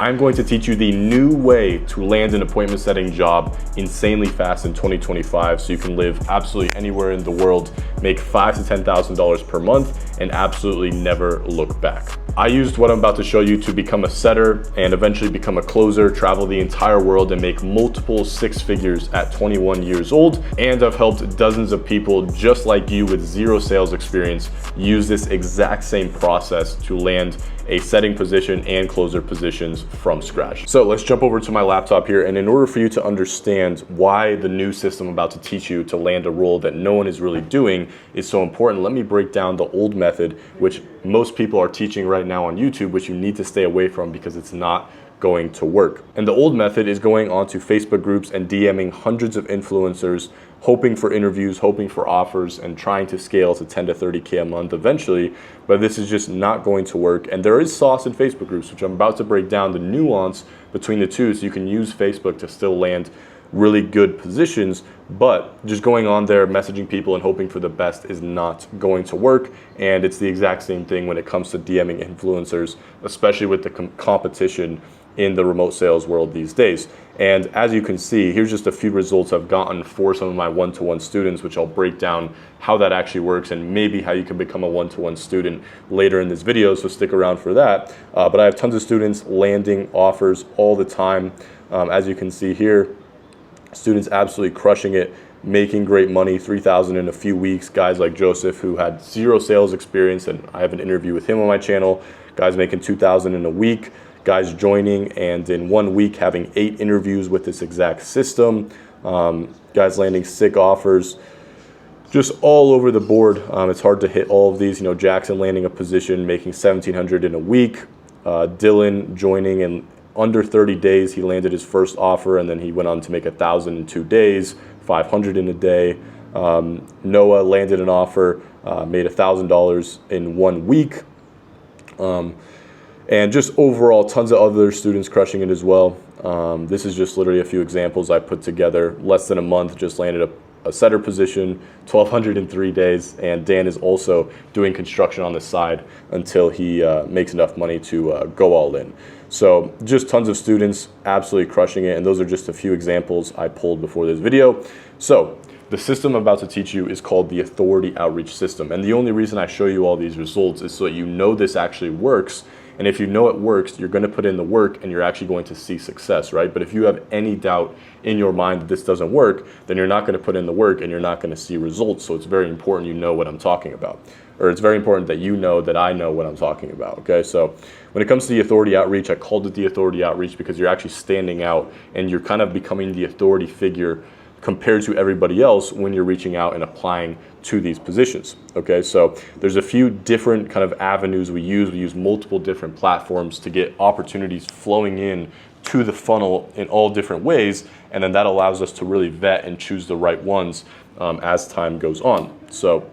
I'm going to teach you the new way to land an appointment setting job insanely fast in 2025 so you can live absolutely anywhere in the world, make $5,000 to $10,000 per month, and absolutely never look back. I used what I'm about to show you to become a setter and eventually become a closer, travel the entire world and make multiple six figures at 21 years old. And I've helped dozens of people just like you with zero sales experience use this exact same process to land a setting position and closer positions from scratch. So let's jump over to my laptop here. And in order for you to understand why the new system I'm about to teach you to land a role that no one is really doing is so important, let me break down the old method, which most people are teaching right now on YouTube, which you need to stay away from because it's not going to work. And the old method is going onto Facebook groups and DMing hundreds of influencers, hoping for interviews, hoping for offers, and trying to scale to 10 to 30K a month eventually. But this is just not going to work. And there is sauce in Facebook groups, which I'm about to break down the nuance between the two so you can use Facebook to still land really good positions, but just going on there, messaging people and hoping for the best is not going to work. And it's the exact same thing when it comes to DMing influencers, especially with the competition in the remote sales world these days. And as you can see, here's just a few results I've gotten for some of my one-to-one students, which I'll break down how that actually works and maybe how you can become a one-to-one student later in this video, so stick around for that. But I have tons of students landing offers all the time. As you can see here, students absolutely crushing it, making great money, $3,000 in a few weeks. Guys like Joseph, who had zero sales experience, and I have an interview with him on my channel. Guys making $2,000 in a week. Guys joining and in 1 week having 8 interviews with this exact system. Guys landing sick offers, just all over the board. It's hard to hit all of these. You know, Jackson landing a position, making $1,700 in a week. Dylan joining in under 30 days, he landed his first offer, and then he went on to make $1,000 in 2 days, $500 in a day. Noah landed an offer, made $1,000 in 1 week. And just overall, tons of other students crushing it as well. This is just literally a few examples I put together. Less than a month, just landed a setter position, $1,200 in 3 days. And Dan is also doing construction on the side until he makes enough money to go all in. So just tons of students absolutely crushing it. And those are just a few examples I pulled before this video. So the system I'm about to teach you is called the Authority Outreach System. And the only reason I show you all these results is so that you know this actually works. And if you know it works, you're going to put in the work and you're actually going to see success, right? But if you have any doubt in your mind that this doesn't work, then you're not going to put in the work and you're not going to see results. So it's very important you know what I'm talking about. Or it's very important that you know that I know what I'm talking about, okay? So when it comes to the authority outreach, I called it the authority outreach because you're actually standing out and you're kind of becoming the authority figure compared to everybody else when you're reaching out and applying to these positions, okay? So there's a few different kind of avenues we use. We use multiple different platforms to get opportunities flowing in to the funnel in all different ways, and then that allows us to really vet and choose the right ones as time goes on. So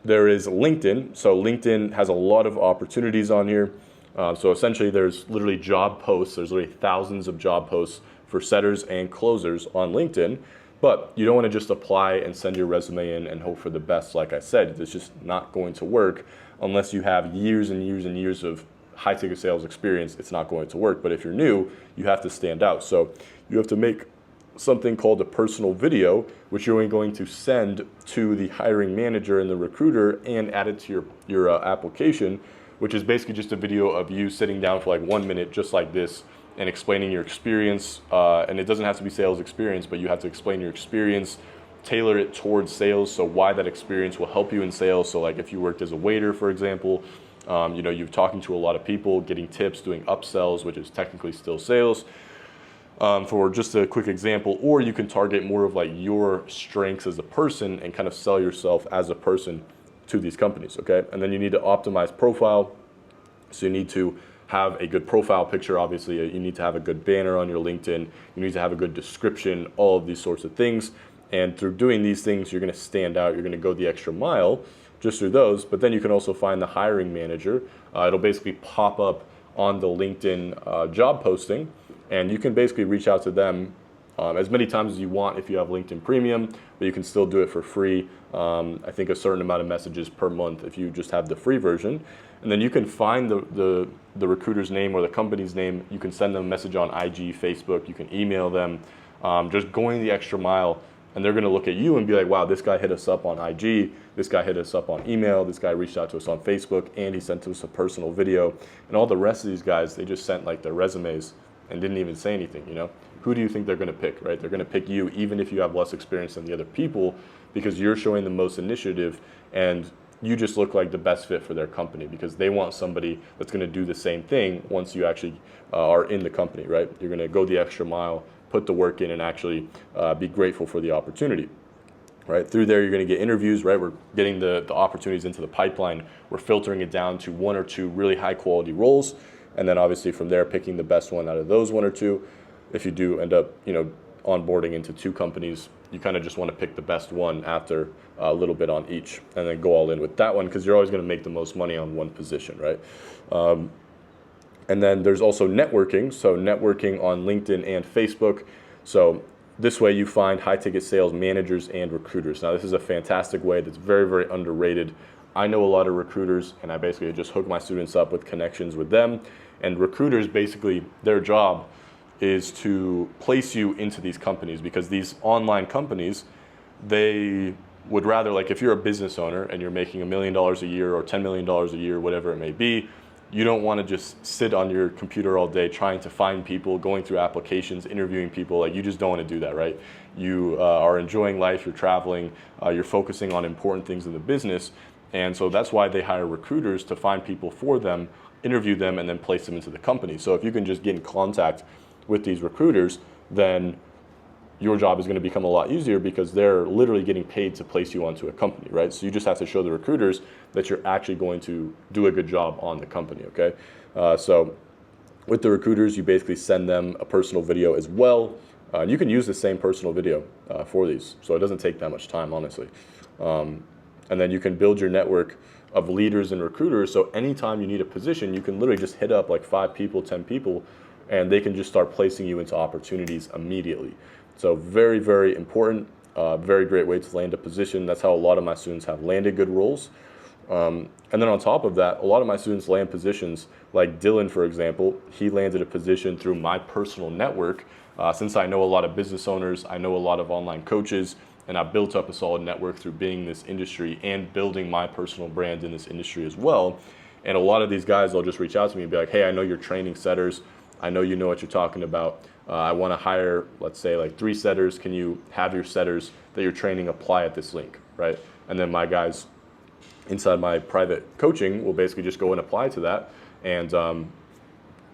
there is LinkedIn. So LinkedIn has a lot of opportunities on here. So essentially there's literally job posts. There's literally thousands of job posts for setters and closers on LinkedIn, but you don't want to just apply and send your resume in and hope for the best. Like I said, it's just not going to work unless you have years and years and years of high ticket sales experience. It's not going to work. But if you're new, you have to stand out. So you have to make something called a personal video, which you're going to send to the hiring manager and the recruiter and add it to your application, which is basically just a video of you sitting down for like 1 minute, just like this, and explaining your experience. And it doesn't have to be sales experience, but you have to explain your experience, tailor it towards sales. So why that experience will help you in sales. So like if you worked as a waiter, for example, you know, you're talking to a lot of people, getting tips, doing upsells, which is technically still sales. For just a quick example, or you can target more of like your strengths as a person and kind of sell yourself as a person to these companies, okay? And then you need to optimize profile. So you need to have a good profile picture. Obviously, you need to have a good banner on your LinkedIn. You need to have a good description, all of these sorts of things. And through doing these things, you're going to stand out. You're going to go the extra mile just through those. But then you can also find the hiring manager. It'll basically pop up on the LinkedIn job posting. And you can basically reach out to them as many times as you want if you have LinkedIn Premium, but you can still do it for free. I think a certain amount of messages per month if you just have the free version. And then you can find the recruiter's name or the company's name. You can send them a message on IG, Facebook. You can email them, just going the extra mile. And they're going to look at you and be like, wow, this guy hit us up on IG, this guy hit us up on email, this guy reached out to us on Facebook, and he sent us a personal video. And all the rest of these guys, they just sent like their resumes and didn't even say anything, you know? Who do you think they're going to pick, right? They're going to pick you even if you have less experience than the other people, because you're showing the most initiative and you just look like the best fit for their company, because they want somebody that's going to do the same thing once you actually are in the company, right? You're going to go the extra mile, put the work in, and actually be grateful for the opportunity, right? Through there, you're going to get interviews, right? We're getting the opportunities into the pipeline. We're filtering it down to 1 or 2 really high quality roles. And then obviously from there, picking the best one out of those 1 or 2. If you do end up, you know, onboarding into 2 companies, you kind of just want to pick the best one after a little bit on each, and then go all in with that one, because you're always going to make the most money on one position, right? And then there's also networking. So networking on LinkedIn and Facebook. So this way you find high ticket sales managers and recruiters. Now this is a fantastic way that's very, very underrated. I know a lot of recruiters, and I basically just hook my students up with connections with them. And recruiters, basically their job is to place you into these companies, because these online companies, they would rather, like if you're a business owner and you're making $1 million a year or $10 million a year, whatever it may be, you don't want to just sit on your computer all day trying to find people, going through applications, interviewing people. Like, you just don't want to do that, right? You are enjoying life, you're traveling, you're focusing on important things in the business. And so that's why they hire recruiters, to find people for them, interview them, and then place them into the company. So if you can just get in contact with these recruiters, then your job is going to become a lot easier, because they're literally getting paid to place you onto a company, right? So you just have to show the recruiters that you're actually going to do a good job on the company, okay? So with the recruiters, you basically send them a personal video as well. You can use the same personal video for these, so it doesn't take that much time, honestly. And then you can build your network of leaders and recruiters, so anytime you need a position, you can literally just hit up like 5 people, 10 people, and they can just start placing you into opportunities immediately. So very, very important, very great way to land a position. That's how a lot of my students have landed good roles. And then on top of that, a lot of my students land positions, like Dylan, for example. He landed a position through my personal network. Since I know a lot of business owners, I know a lot of online coaches, and I've built up a solid network through being in this industry and building my personal brand in this industry as well. And a lot of these guys, they'll just reach out to me and be like, hey, I know you're training setters. I know you know what you're talking about. I want to hire, let's say, like 3 setters. Can you have your setters that you're training apply at this link, right? And then my guys inside my private coaching will basically just go and apply to that. And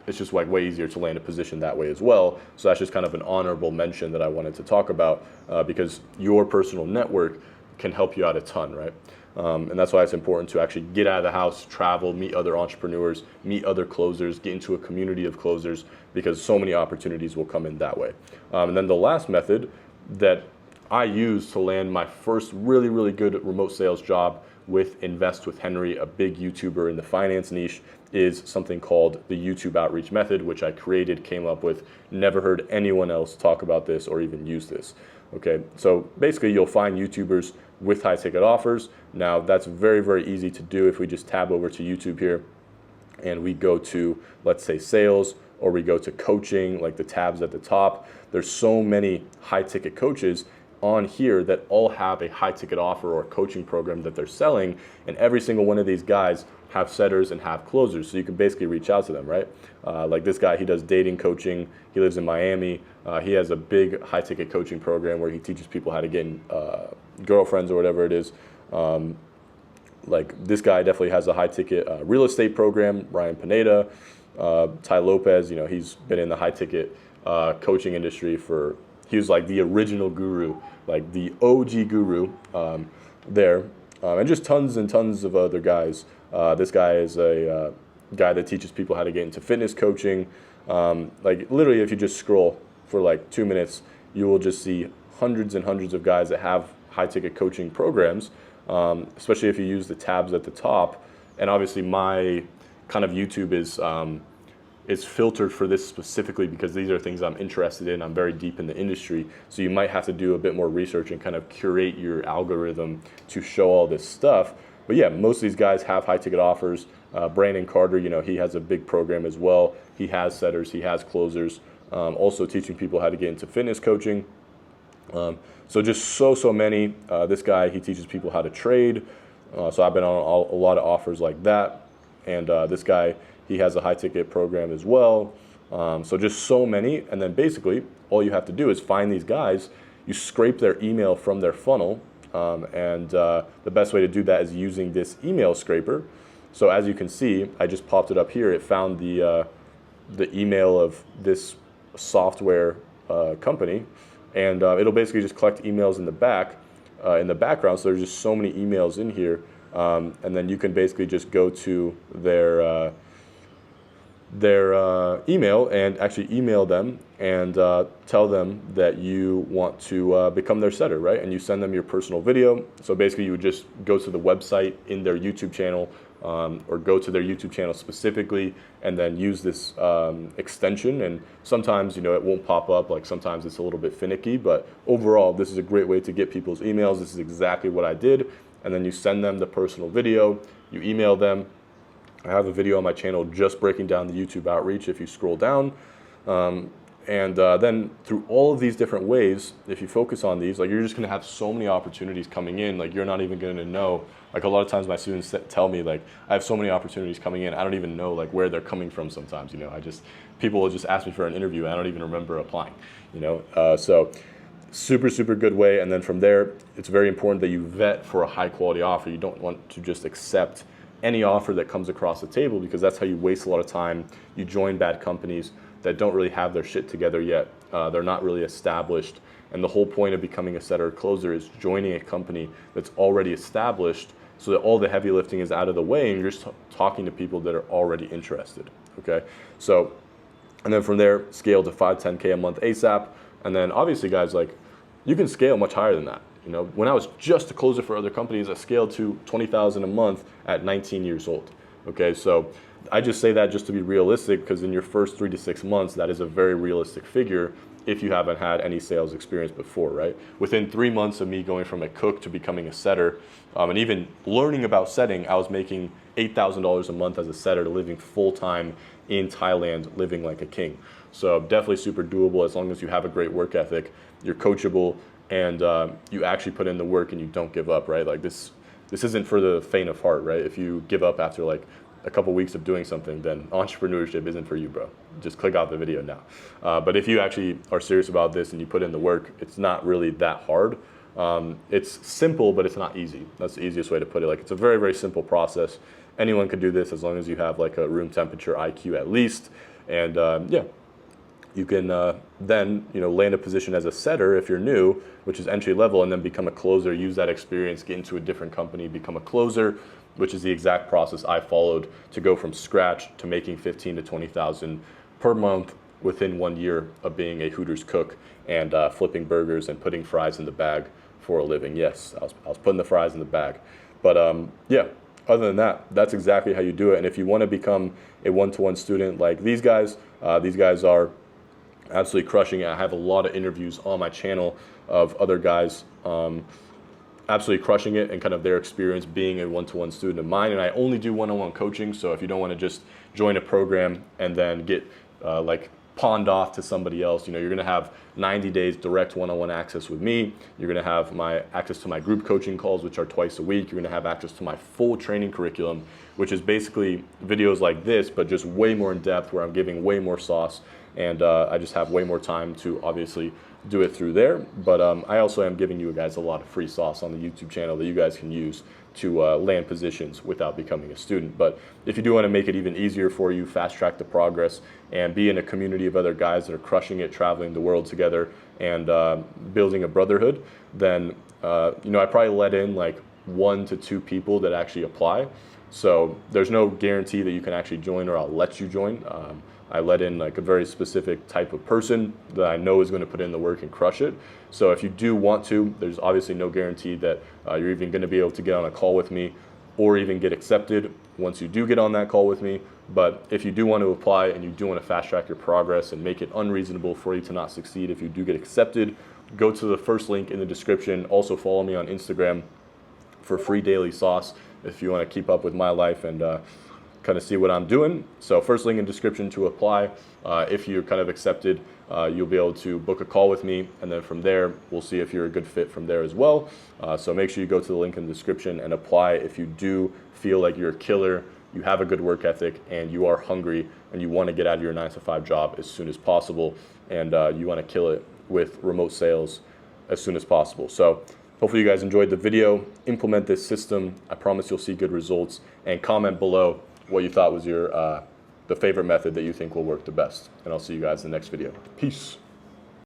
it's just like way easier to land a position that way as well. So that's just kind of an honorable mention that I wanted to talk about, because your personal network can help you out a ton, right? And that's why it's important to actually get out of the house, travel, meet other entrepreneurs, meet other closers, get into a community of closers, because so many opportunities will come in that way. And then the last method that I used to land my first really, really good remote sales job with Invest with Henry, a big YouTuber in the finance niche, is something called the YouTube outreach method, which I created, came up with, never heard anyone else talk about this or even use this. Okay, so basically you'll find YouTubers with high ticket offers. Now that's very, very easy to do. If we just tab over to YouTube here and we go to, let's say, sales, or we go to coaching, like the tabs at the top, there's so many high ticket coaches on here that all have a high ticket offer or coaching program that they're selling, and every single one of these guys have setters and have closers, so you can basically reach out to them, right? Like this guy, he does dating coaching, he lives in Miami, he has a big high ticket coaching program where he teaches people how to get in, girlfriends or whatever it is. Like this guy definitely has a high ticket real estate program, Ryan Pineda. Ty Lopez, you know, he's been in the high ticket coaching industry for, he was like the original guru, like the OG guru there, and just tons and tons of other guys. This guy is a guy that teaches people how to get into fitness coaching. Like literally, if you just scroll for like 2 minutes, you will just see hundreds and hundreds of guys that have high ticket coaching programs, especially if you use the tabs at the top. And obviously my kind of YouTube is is filtered for this specifically because these are things I'm interested in. I'm very deep in the industry. So you might have to do a bit more research and kind of curate your algorithm to show all this stuff. But yeah, most of these guys have high ticket offers. Brandon Carter, you know, he has a big program as well. He has setters, he has closers, also teaching people how to get into fitness coaching. So just so many. This guy, he teaches people how to trade. So I've been on a lot of offers like that. And this guy, he has a high ticket program as well. So just so many. And then basically all you have to do is find these guys. You scrape their email from their funnel. The best way to do that is using this email scraper. So as you can see, I just popped it up here. It found the email of this software company. And it'll basically just collect emails in the background. So there's just so many emails in here. And then you can basically just go to their email and actually email them and tell them that you want to become their setter, right? And you send them your personal video. So basically you would just go to the website in their YouTube channel or go to their YouTube channel specifically and then use this extension. And sometimes, you know, it won't pop up. Like sometimes it's a little bit finicky, but overall, this is a great way to get people's emails. This is exactly what I did. And then you send them the personal video, you email them. I have a video on my channel just breaking down the YouTube outreach if you scroll down. Then through all of these different ways, if you focus on these, like you're just gonna have so many opportunities coming in, like you're not even gonna know. Like a lot of times my students tell me like, I have so many opportunities coming in, I don't even know like where they're coming from sometimes, you know. People will just ask me for an interview and I don't even remember applying, you know. So super good way. And then from there, it's very important that you vet for a high quality offer. You don't want to just accept any offer that comes across the table because that's how you waste a lot of time. You join bad companies that don't really have their shit together yet. They're not really established. And the whole point of becoming a setter or closer is joining a company that's already established so that all the heavy lifting is out of the way and you're just talking to people that are already interested, okay? So, and then from there, scale to 5, 10K a month ASAP. And then obviously guys, like you can scale much higher than that. You know, when I was just a closer for other companies, I scaled to 20,000 a month at 19 years old. Okay, so I just say that just to be realistic because in your first 3 to 6 months, that is a very realistic figure if you haven't had any sales experience before, right? Within 3 months of me going from a cook to becoming a setter, and even learning about setting, I was making $8,000 a month as a setter, living full-time in Thailand, living like a king. So definitely super doable as long as you have a great work ethic, you're coachable, and you actually put in the work and you don't give up, right? Like this isn't for the faint of heart, right? If you give up after like a couple weeks of doing something, then entrepreneurship isn't for you, bro. Just click off the video now. But if you actually are serious about this and you put in the work, it's not really that hard. It's simple, but it's not easy. That's the easiest way to put it. Like it's a very simple process. Anyone could do this as long as you have like a room temperature IQ at least. And yeah. You can then, you know, land a position as a setter if you're new, which is entry level, and then become a closer, use that experience, get into a different company, become a closer, which is the exact process I followed to go from scratch to making 15 to 20,000 per month within 1 year of being a Hooters cook and flipping burgers and putting fries in the bag for a living. Yes, I was putting the fries in the bag. But yeah, other than that, that's exactly how you do it. And if you want to become a one-to-one student like these guys are absolutely crushing it. I have a lot of interviews on my channel of other guys absolutely crushing it and kind of their experience being a one-to-one student of mine. And I only do one-on-one coaching. So if you don't want to just join a program and then get like pawned off to somebody else, you know, you're going to have 90 days direct one-on-one access with me. You're going to have my access to my group coaching calls, which are twice a week. You're going to have access to my full training curriculum, which is basically videos like this, but just way more in depth where I'm giving way more sauce. And I just have way more time to obviously do it through there. But I also am giving you guys a lot of free sauce on the YouTube channel that you guys can use to land positions without becoming a student. But if you do want to make it even easier for you, fast track the progress, and be in a community of other guys that are crushing it, traveling the world together, and building a brotherhood, then you know, I probably let in like 1 to 2 people that actually apply. So there's no guarantee that you can actually join or I'll let you join. I let in like a very specific type of person that I know is going to put in the work and crush it. So if you do want to, there's obviously no guarantee that you're even going to be able to get on a call with me or even get accepted once you do get on that call with me. But if you do want to apply and you do want to fast track your progress and make it unreasonable for you to not succeed if you do get accepted, go to the first link in the description. Also follow me on Instagram for free daily sauce if you want to keep up with my life and kind of see what I'm doing. So first link in description to apply. If you're kind of accepted, you'll be able to book a call with me, and then from there we'll see if you're a good fit from there as well. So make sure you go to the link in the description and apply if you do feel like you're a killer, you have a good work ethic, and you are hungry and you want to get out of your 9-to-5 job as soon as possible, and you want to kill it with remote sales as soon as possible. So hopefully you guys enjoyed the video. Implement this system. I promise you'll see good results, and comment below what you thought was your the favorite method that you think will work the best. And I'll see you guys in the next video. Peace.